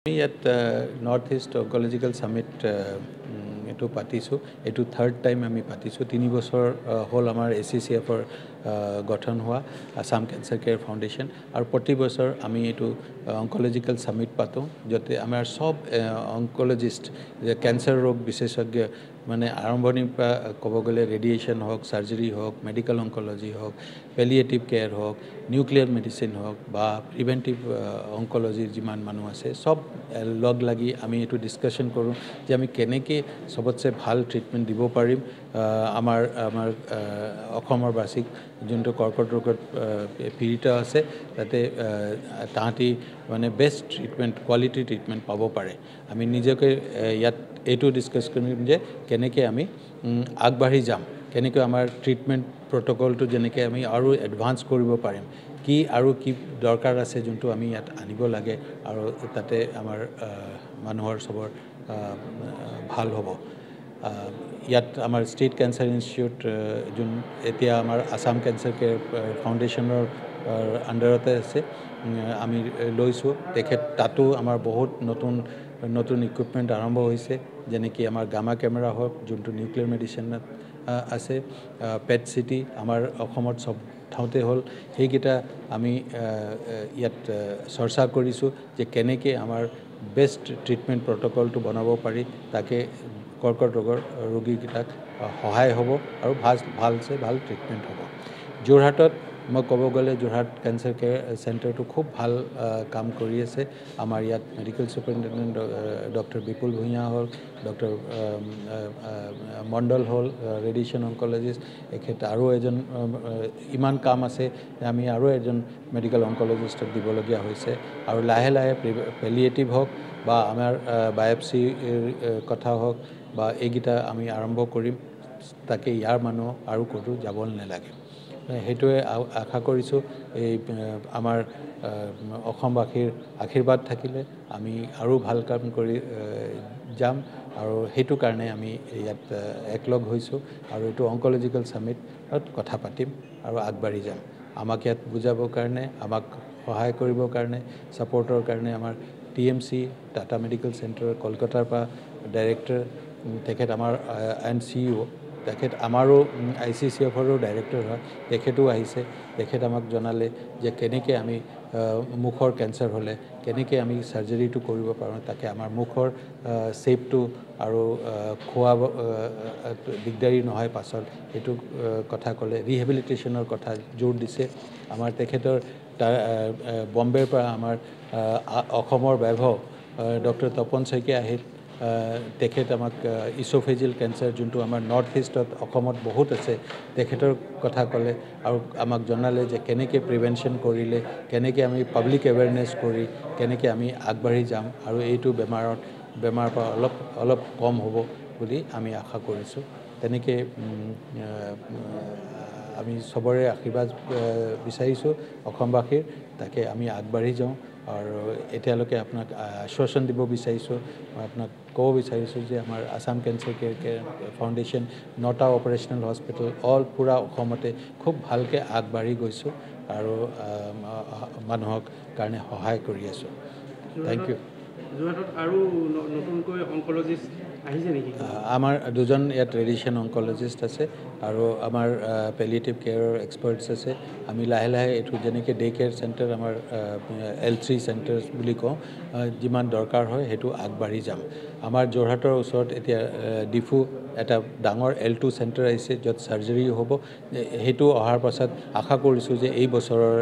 আমি ইয়াত north east অংকলজিকেল summit এইটো পাতিছোঁ। এইটো থাৰ্ড টাইম আমি পাতিছোঁ। 3 বছৰ হ'ল আমাৰ ACCFৰ গঠন হোৱা আসাম কেঞ্চাৰ কেয়াৰ ফাউণ্ডেশ্যন, আৰু প্ৰতি বছৰ আমি এইটো অংকলজিকেল সামিট পাতোঁ, যাতে আমাৰ সব অংকলজিষ্ট যে কেঞ্চাৰ ৰোগ বিশেষজ্ঞ মানে আৰম্ভণিৰ পৰা ক'ব গ'লে ৰেডিয়েশ্যন হওক, চাৰ্জাৰী হওক, মেডিকেল অংকলজি হওক, পেলিয়েটিভ কেয়াৰ হওক, নিউক্লিয়াৰ মেডিচিন হওক বা প্ৰিভেণ্টিভ অংকলজিৰ যিমান মানুহ আছে সব লগ লাগি আমি এইটো ডিছকাশ্যন কৰোঁ যে আমি কেনেকৈ সবতছে ভাল ট্ৰিটমেণ্ট দিব পাৰিম আমাৰ অসমৰ বাসীক যোনটো কৰ্কট ৰোগত পীড়িত আছে, তাতে তাহাঁতি মানে বেষ্ট ট্ৰিটমেণ্ট, কোৱালিটি ট্ৰিটমেণ্ট পাব পাৰে। আমি নিজকে ইয়াত এইটো ডিছকাছ কৰিম যে কেনেকৈ আমি আগবাঢ়ি যাম, কেনেকৈ আমাৰ ট্ৰিটমেণ্ট প্ৰট'কলটো যেনেকৈ আমি আৰু এডভান্স কৰিব পাৰিম, কি আৰু কি দৰকাৰ আছে যোনটো আমি ইয়াত আনিব লাগে, আৰু তাতে আমাৰ মানুহৰ সবৰ ভাল হ'ব। ইয়াত আমাৰ ষ্টেট কেঞ্চাৰ ইনষ্টিটিউট যোন এতিয়া আমাৰ আসাম কেঞ্চাৰ কেয়াৰ ফাউণ্ডেশ্যনৰ আণ্ডাৰতে আছে, আমি লৈছোঁ। তাতো আমাৰ বহুত নতুন ইকুইপমেণ্ট আৰম্ভ হৈছে, যেনেকৈ আমাৰ গামা কেমেৰা হওক, যোনটো নিউক্লিয়াৰ মেডিচিনত আছে, পেট চিটি আমাৰ অসমত সব ঠাউতে হ'ল। সেইকেইটা আমি ইয়াত চৰ্চা কৰিছোঁ যে কেনেকৈ আমাৰ বেষ্ট ট্ৰিটমেণ্ট প্ৰট'কলটো বনাব পাৰি, তাকে কৰ্কট ৰোগৰ ৰোগীকেইটাক সহায় হ'ব আৰু ভালছে ভাল ট্ৰিটমেণ্ট হ'ব। যোৰহাটত মই ক'ব গ'লে যোৰহাট কেঞ্চাৰ কেয়াৰ চেণ্টাৰটো খুব ভাল কাম কৰি আছে। আমাৰ ইয়াত মেডিকেল ছুপাৰিণ্টেণ্ডেণ্ট ডক্টৰ বিপুল ভূঞা হ'ল, ডক্টৰ মণ্ডল হ'ল, ৰেডিয়েশ্যন অংকলজিষ্ট, এখেত আৰু এজন ইমান কাম আছে, আমি আৰু এজন মেডিকেল অংকলজিষ্টক দিবলগীয়া হৈছে। আৰু লাহে লাহে পেলিয়েটিভ হওক বা আমাৰ বায়পচিৰ কথা হওক বা এইকেইটা আমি আৰম্ভ কৰিম, তাকে ইয়াৰ মানুহ আৰু ক'তো যাব নালাগে। সেইটোৱে আশা কৰিছোঁ। এই আমাৰ অসমবাসীৰ আশীৰ্বাদ থাকিলে আমি আৰু ভাল কাম কৰি যাম, আৰু সেইটো কাৰণে আমি ইয়াত একলগ হৈছোঁ, আৰু এইটো অংকলজিকেল সামিটত কথা পাতিম আৰু আগবাঢ়ি যাম। আমাক ইয়াত বুজাবৰ কাৰণে, আমাক সহায় কৰিবৰ কাৰণে, ছাপৰ্টৰ কাৰণে আমাৰ TMC টাটা মেডিকেল চেণ্টাৰ কলকাতাৰ পৰা ডাইৰেক্টৰ, তেখেত আমাৰ CEO, তেখেত আমাৰো ICCFৰো ডাইৰেক্টৰ হয়, তেখেতো আহিছে। তেখেত আমাক জনালে যে কেনেকৈ আমি মুখৰ কেঞ্চাৰ হ'লে কেনেকৈ আমি চাৰ্জাৰীটো কৰিব পাৰোঁ, তাকে আমাৰ মুখৰ শ্বেপটো আৰু খোৱা দিগদাৰী নহয় পাছত, সেইটো কথা ক'লে। ৰিহেবিলিটেশ্যনৰ কথা জোৰ দিছে। আমাৰ তেখেতৰ বম্বেৰ পৰা আমাৰ অসমৰ বৈভৱ ডক্টৰ তপন শইকীয়া আহিল। তেখেত আমাক ইছ'ফেজিয়েল কেঞ্চাৰ যোনটো আমাৰ নৰ্থ ইষ্টত অসমত বহুত আছে, তেখেতৰ কথা ক'লে আৰু আমাক জনালে যে কেনেকৈ প্ৰিভেনশ্যন কৰিলে, কেনেকৈ আমি পাব্লিক এৱেৰনেছ কৰি কেনেকৈ আমি আগবাঢ়ি যাম, আৰু এইটো বেমাৰৰ পৰা অলপ কম হ'ব বুলি আমি আশা কৰিছোঁ। তেনেকৈ আমি চবৰে আশীৰ্বাদ বিচাৰিছোঁ অসমবাসীৰ, তাকে আমি আগবাঢ়ি যাওঁ। আৰু এতিয়ালৈকে আপোনাক আশ্বাসন দিব বিচাৰিছোঁ, মই আপোনাক ক'ব বিচাৰিছোঁ যে আমাৰ আসাম কেঞ্চাৰ কেয়াৰ ফাউণ্ডেশ্যন 9টা অপাৰেশ্যনেল হস্পিটেল পূৰা অসমতে খুব ভালকৈ আগবাঢ়ি গৈছোঁ, আৰু মানুহক কাৰণে সহায় কৰি আছোঁ। Thank you. যোৰহাটত আৰু নতুনকৈ অংকলজিষ্ট আহিছে নেকি? আমাৰ দুজন ইয়াত ৰেডিয়েশ্যন অংকলজিষ্ট আছে, আৰু আমাৰ পেলিয়েটিভ কেয়াৰৰ এক্সপাৰ্টছ আছে। আমি লাহে লাহে এইটো যেনেকৈ ডে কেয়াৰ চেণ্টাৰ আমাৰ L3 চেণ্টাৰ্ছ বুলি কওঁ, যিমান দৰকাৰ হয় সেইটো আগবাঢ়ি যাম। আমাৰ যোৰহাটৰ ওচৰত এতিয়া ডিফু এটা ডাঙৰ L2 চেণ্টাৰ আহিছে, য'ত চাৰ্জাৰীও হ'ব। সেইটো অহাৰ পাছত আশা কৰিছোঁ যে এই বছৰৰ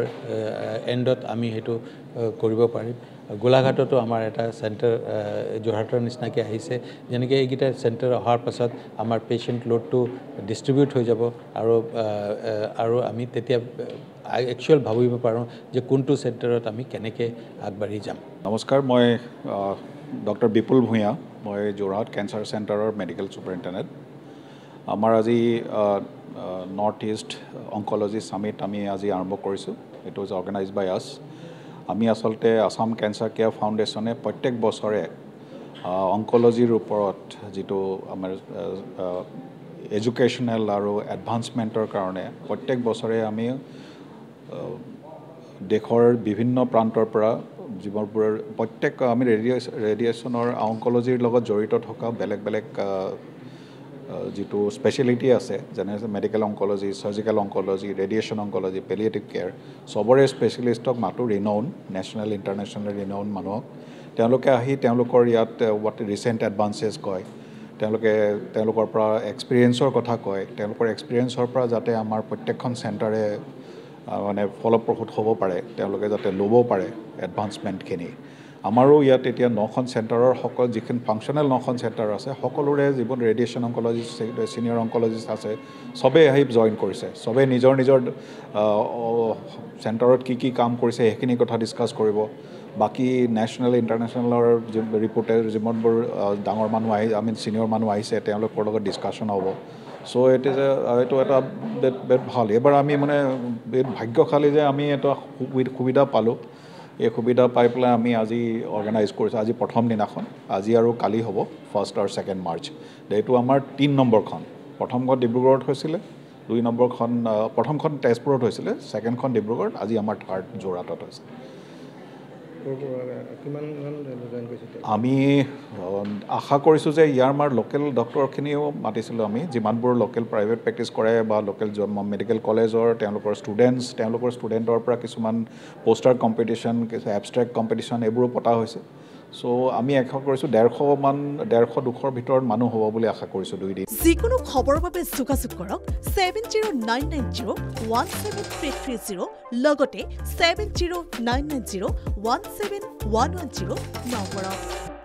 এণ্ডত আমি সেইটো কৰিব পাৰিম। গোলাঘাটতো আমাৰ এটা চেণ্টাৰ যোৰহাটৰ নিচিনাকৈ আহিছে। যেনেকৈ এইকেইটা চেণ্টাৰ অহাৰ পাছত আমাৰ পেচেণ্ট লোডটো ডিষ্ট্ৰিবিউট হৈ যাব, আৰু আমি তেতিয়া একচুৱেল ভাবিব পাৰোঁ যে কোনটো চেণ্টাৰত আমি কেনেকৈ আগবাঢ়ি যাম। নমস্কাৰ, মই ডক্টৰ বিপুল ভূঞা, মই যোৰহাট কেঞ্চাৰ চেণ্টাৰৰ মেডিকেল ছুপাৰিণ্টেণ্ডেণ্ট। আমাৰ আজি নৰ্থ ইষ্ট অংকলজি সামিট আমি আজি আৰম্ভ কৰিছোঁ। ইট ৱাজ অৰ্গেনাইজড বাই আছ। আমি আচলতে আসাম কেঞ্চাৰ কেয়াৰ ফাউণ্ডেশ্যনে প্ৰত্যেক বছৰে অংকলজিৰ ওপৰত যিটো আমাৰ এডুকেশ্যনেল আৰু এডভান্সমেণ্টৰ কাৰণে প্ৰত্যেক বছৰে আমি দেশৰ বিভিন্ন প্ৰান্তৰ পৰা যিবোৰৰ প্ৰত্যেক আমি ৰেডিয়েশ্যনৰ অংকলজিৰ লগত জড়িত থকা বেলেগ বেলেগ যিটো স্পেচিয়েলিটি আছে যেনে medical oncology surgical oncology radiation oncology palliative care চবৰে স্পেচিয়েলিষ্টক মাতো ৰিনাউন নেশ্যনেল ইণ্টাৰনেশ্যনেল ৰিনাউন মানুহক তেওঁলোকে আহি তেওঁলোকৰ ইয়াত হোৱাট ৰিচেণ্ট এডভান্সেছ কয় তেওঁলোকৰ পৰা এক্সপিৰিয়েঞ্চৰ কথা কয় তেওঁলোকৰ এক্সপিৰিয়েঞ্চৰ পৰা যাতে আমাৰ প্ৰত্যেকখন চেণ্টাৰে মানে ফলপ্ৰসূ হ'ব পাৰে তেওঁলোকে যাতে ল'ব পাৰে এডভান্সমেণ্টখিনি আমাৰো ইয়াত এতিয়া 9খন চেণ্টাৰৰ সকলো যিখিনি ফাংচনেল 9খন চেণ্টাৰ আছে সকলোৰে যিবোৰ ৰেডিয়েশ্যন অংকলজিষ্ট ছিনিয়ৰ অংকলজিষ্ট আছে চবেই আহি জইন কৰিছে চবেই নিজৰ নিজৰ চেণ্টাৰত কি কাম কৰিছে সেইখিনি কথা ডিছকাছ কৰিব বাকী নেশ্যনেল ইণ্টাৰনেশ্যনেলৰ ৰিপৰ্টে যিমানবোৰ ডাঙৰ মানুহ ছিনিয়ৰ মানুহ আহিছে তেওঁলোকৰ লগত ডিছকাশ্যন হ'ব চ' এইটো এটা ভাল এবাৰ আমি মানে ভাগ্যশালী যে আমি এটা সুবিধা পালোঁ এই সুবিধা পাই পেলাই আমি আজি অৰ্গেনাইজ কৰিছোঁ আজি প্ৰথম দিনাখন আজি আৰু কালি হ'ব 1 আৰু 2 মাৰ্চ এইটো আমাৰ 3 নম্বৰখন প্ৰথমখন ডিব্ৰুগড়ত হৈছিলে 2 নম্বৰখন প্ৰথমখন তেজপুৰত হৈছিলে ছেকেণ্ডখন ডিব্ৰুগড়ত আজি আমাৰ 3rd যোৰহাটত হৈছে আমি আশা কৰিছোঁ যে ইয়াৰ আমাৰ লোকেল ডক্টৰখিনিও মাতিছিলোঁ আমি যিমানবোৰ লোকেল প্ৰাইভেট প্ৰেক্টিছ কৰে বা লোকেল মেডিকেল কলেজৰ তেওঁলোকৰ ষ্টুডেণ্টৰ পৰা কিছুমান পোষ্টাৰ কম্পিটিশ্যন এবষ্ট্ৰেক্ট কম্পিটিশ্যন এইবোৰো পতা হৈছে চ' আমি আশা কৰিছোঁ 150-200 ভিতৰত মানুহ হ'ব বুলি আশা কৰিছোঁ 2 দিন যিকোনো খবৰৰ বাবে যোগাযোগ কৰক 7099017330 লগতে 7099017110 নম্বৰত